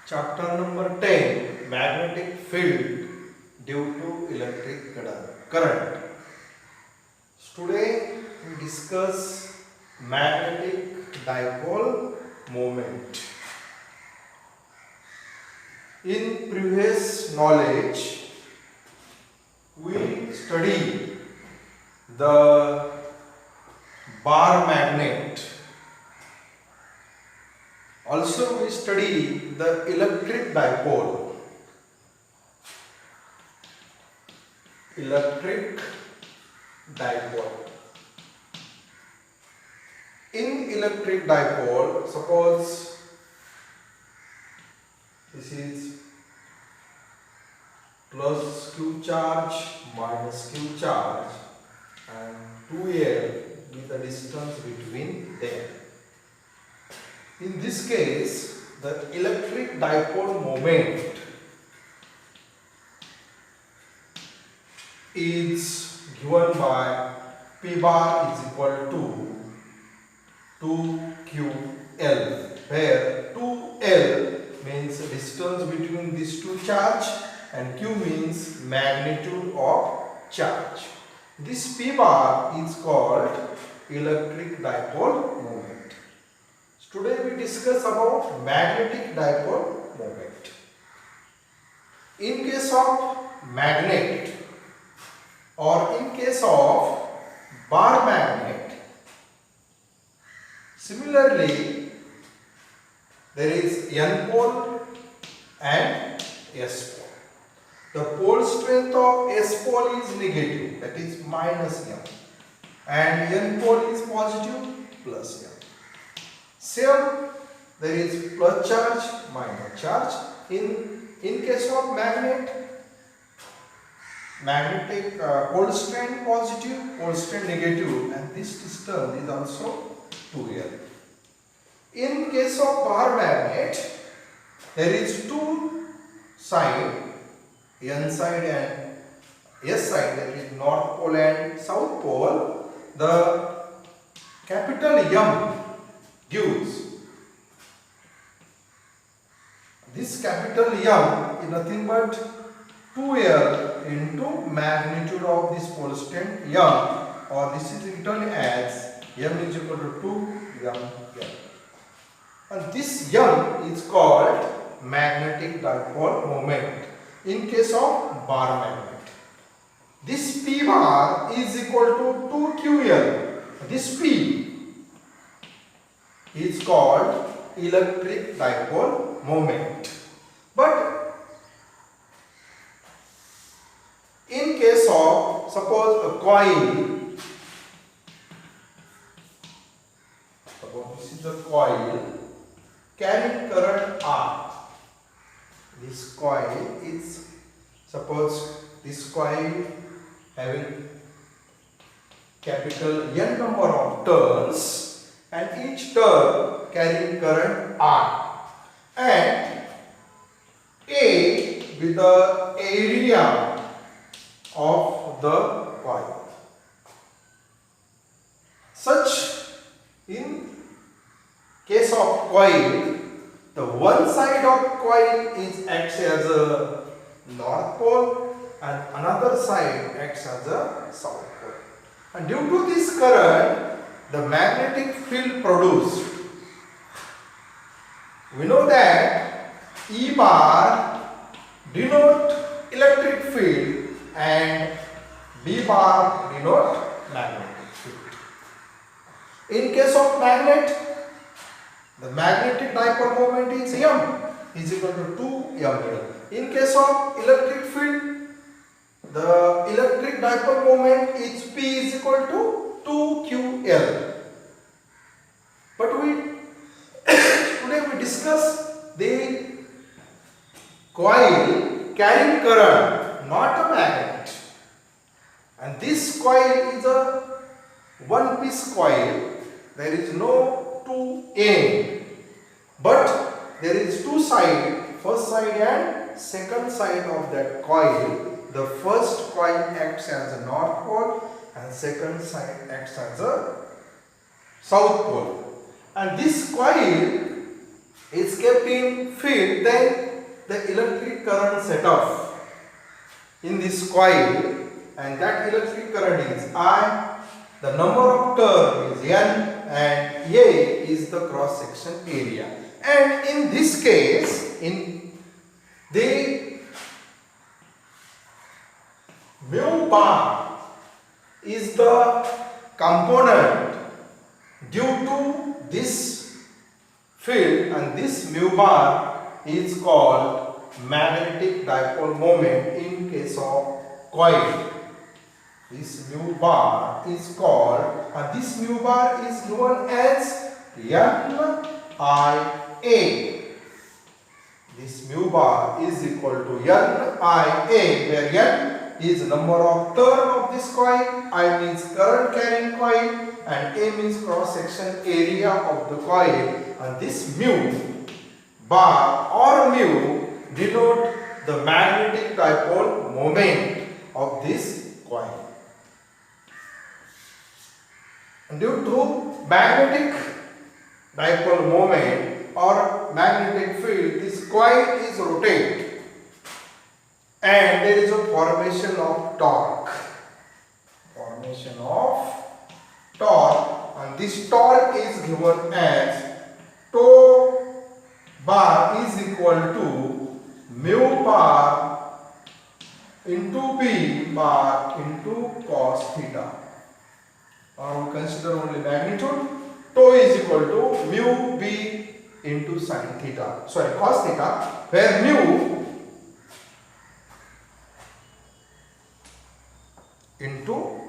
Chapter number 10, Magnetic Field due to electric current. Today we discuss magnetic dipole moment. In previous knowledge, we study the bar magnet. Also we study the electric dipole. Electric dipole. In electric dipole, suppose this is plus Q charge minus Q charge and 2L with the distance between them. In this case, the electric dipole moment is given by P bar is equal to 2QL, where 2L means distance between these two charge and Q means magnitude of charge. This P bar is called electric dipole moment. Today we discuss about magnetic dipole moment. In case of magnet or in case of bar magnet, similarly there is N pole and S pole. The pole strength of S pole is negative, that is minus M, and N pole is positive, plus M. Same, there is plus charge, minus charge. In case of magnetic pole strength positive, pole strength negative, and this distance is also 2L. In case of bar magnet, there is two sides, N side and S side, that is north pole and south pole. The capital M gives this capital M is nothing but 2L into magnitude of this pole strength M, or this is written as M is equal to 2 M. And this M is called magnetic dipole moment in case of bar magnet. This P bar is equal to 2QL. This P is called electric dipole moment. But in case of, suppose a coil, suppose this is the coil carrying current R. This coil is, suppose this coil having capital N number of turns, and each turn carrying current R, and A with the area of the coil. Such, in case of coil, the one side of coil is acts as a north pole and another side acts as a south pole. And due to this current, the magnetic field produced, we know that E bar denote electric field and B bar denote magnetic field. In case of magnet, the magnetic dipole moment is M is equal to 2ML. In case of electric field, the electric dipole moment is P is equal to 2QL. But today we discuss the coil carrying current, not a magnet. And this coil is a one piece coil. There is no two end, but there is two sides, first side and second side of that coil. The first coil acts as a north pole and second side acts as a south pole. And this coil is kept in field, then the electric current set off in this coil, and that electric current is I, the number of turn is N, and A is the cross section area. And in this case, in the mu bar is the component due to this field, and this mu bar is called magnetic dipole moment in case of coil. This mu bar is called, this mu bar is known as NIA. This mu bar is equal to NIA, where N is number of turn of this coil, I means current carrying coil, and A means cross section area of the coil. And this mu bar or mu denote the magnetic dipole moment of this coil. Due to magnetic dipole moment or magnetic field, this coil is rotated and there is a formation of torque. Formation of torque, and this torque is given as tau bar is equal to mu bar into B bar into cos theta. Or we consider only magnitude. Tau is equal to mu B into sin theta, sorry, cos theta, where mu into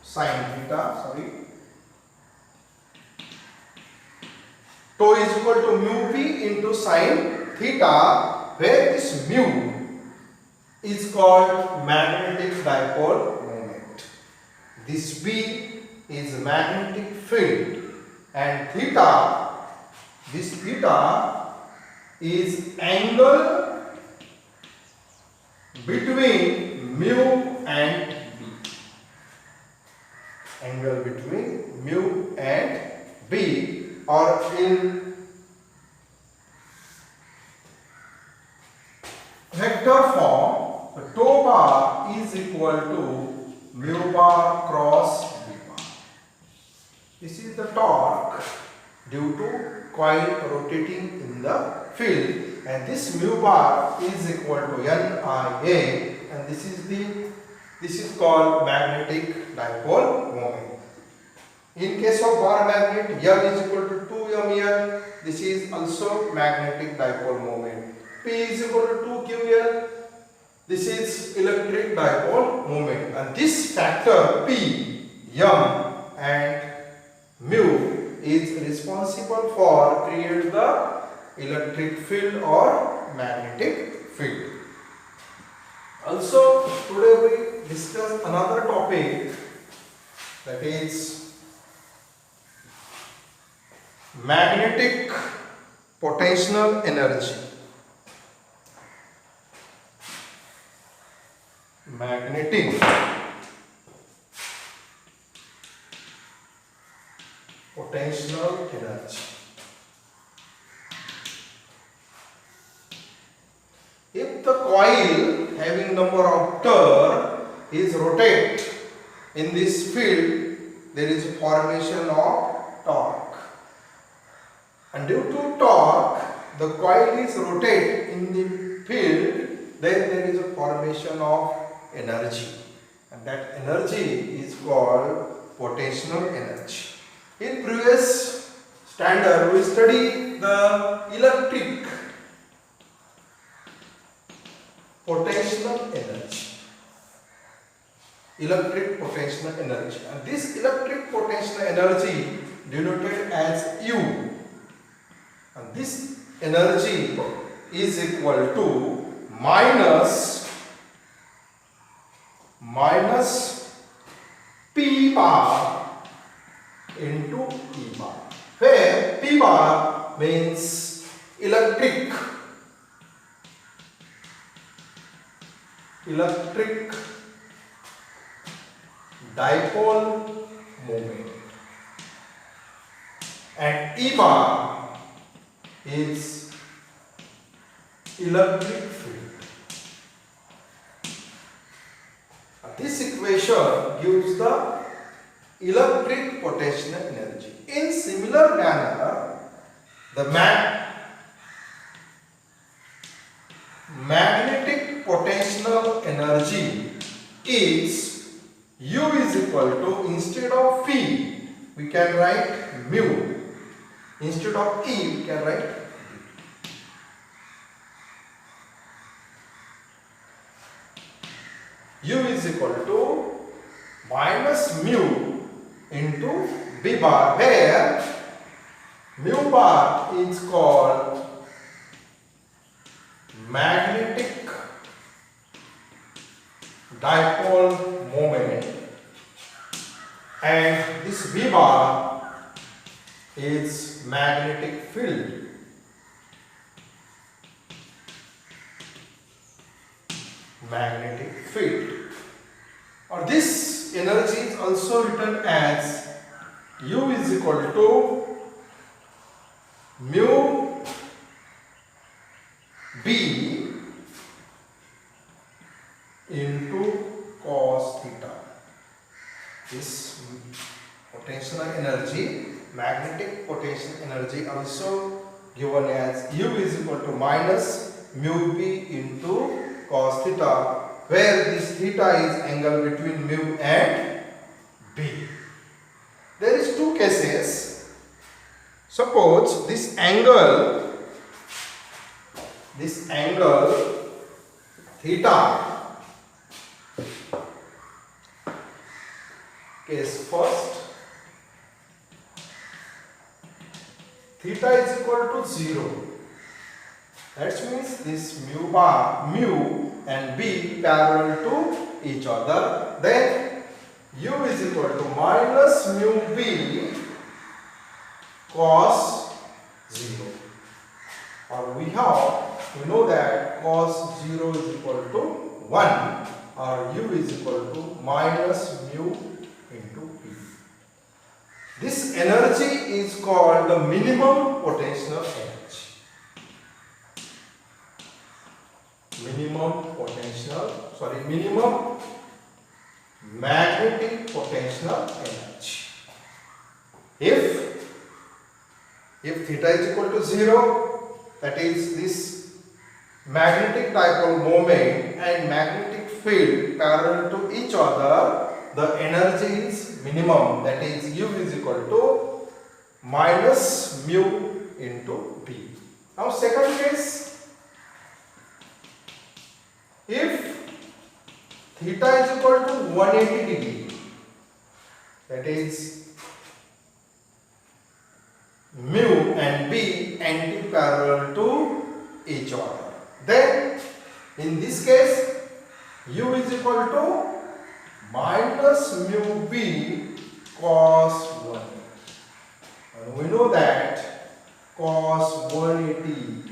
sin theta, sorry, tau is equal to mu B into sin theta, where this mu is called magnetic dipole moment. This B is magnetic field, and theta, this theta is angle between mu and B. Angle between mu and B, or in vector form, the tau bar is equal to mu bar cross B bar. This is the torque due to coil rotating in the field, and this mu bar is equal to NIA, and this is called magnetic dipole moment. In case of bar magnet, M is equal to 2mL. This is also magnetic dipole moment. P is equal to 2qL. This is electric dipole moment, and this factor P, M, and mu is responsible for create the electric field or magnetic field. Also, today we discuss another topic, that is magnetic potential energy. Magnetic potential energy. If the coil having number of turn is rotate in this field, there is a formation of torque, and due to torque the coil is rotate in the field, then there is a formation of energy, and that energy is called potential energy. In previous standard we studied the electric potential energy. Electric potential energy, and this electric potential energy denoted as U, and this energy is equal to minus P bar into E bar, where P bar means electric dipole moment, and E bar is electric field. This equation gives the electric potential energy. In similar manner, the magnetic potential energy is U is equal to, instead of P, we can write mu. Instead of E, we can write U is equal to minus mu into B bar, where mu bar is called magnetic dipole moment and this B bar is magnetic field. Magnetic field. Or this energy is also written as U is equal to mu B into cos theta. This potential energy, magnetic potential energy, also given as U is equal to minus mu B into cos theta, where this theta is angle between mu and B. There is two cases. Suppose this angle theta, case first, theta is equal to 0. That means this mu and B parallel to each other. Then U is equal to minus mu B cos 0. Or we know that cos 0 is equal to 1, or U is equal to minus mu into P. This energy is called the minimum potential energy. Minimum magnetic potential energy. If theta is equal to 0, that is this magnetic dipole moment and magnetic field parallel to each other, the energy is minimum, that is U is equal to minus mu into B. Now second case, if theta is equal to 180 degree, that is mu and B anti-parallel to each other, then in this case U is equal to minus mu B cos 1. And we know that cos 180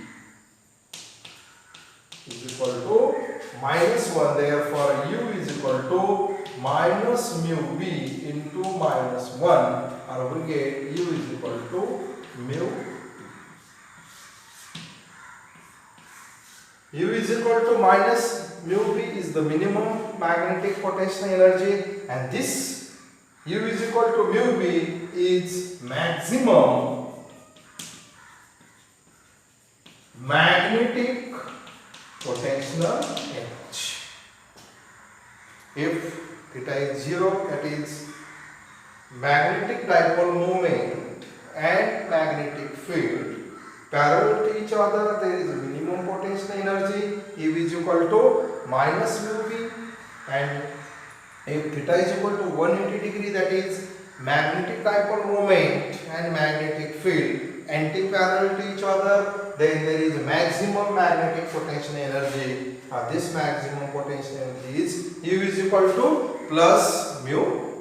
is equal to minus 1, therefore U is equal to minus mu B into minus 1, or we get U is equal to mu B. U is equal to minus mu B is the minimum magnetic potential energy, and this U is equal to mu B is maximum magnetic potential energy. If theta is 0, that is magnetic dipole moment and magnetic field parallel to each other, there is a minimum potential energy. U is equal to minus mu B, and if theta is equal to 180 degree, that is magnetic dipole moment and magnetic field anti-parallel to each other, then there is maximum magnetic potential energy. This maximum potential energy is U is equal to plus mu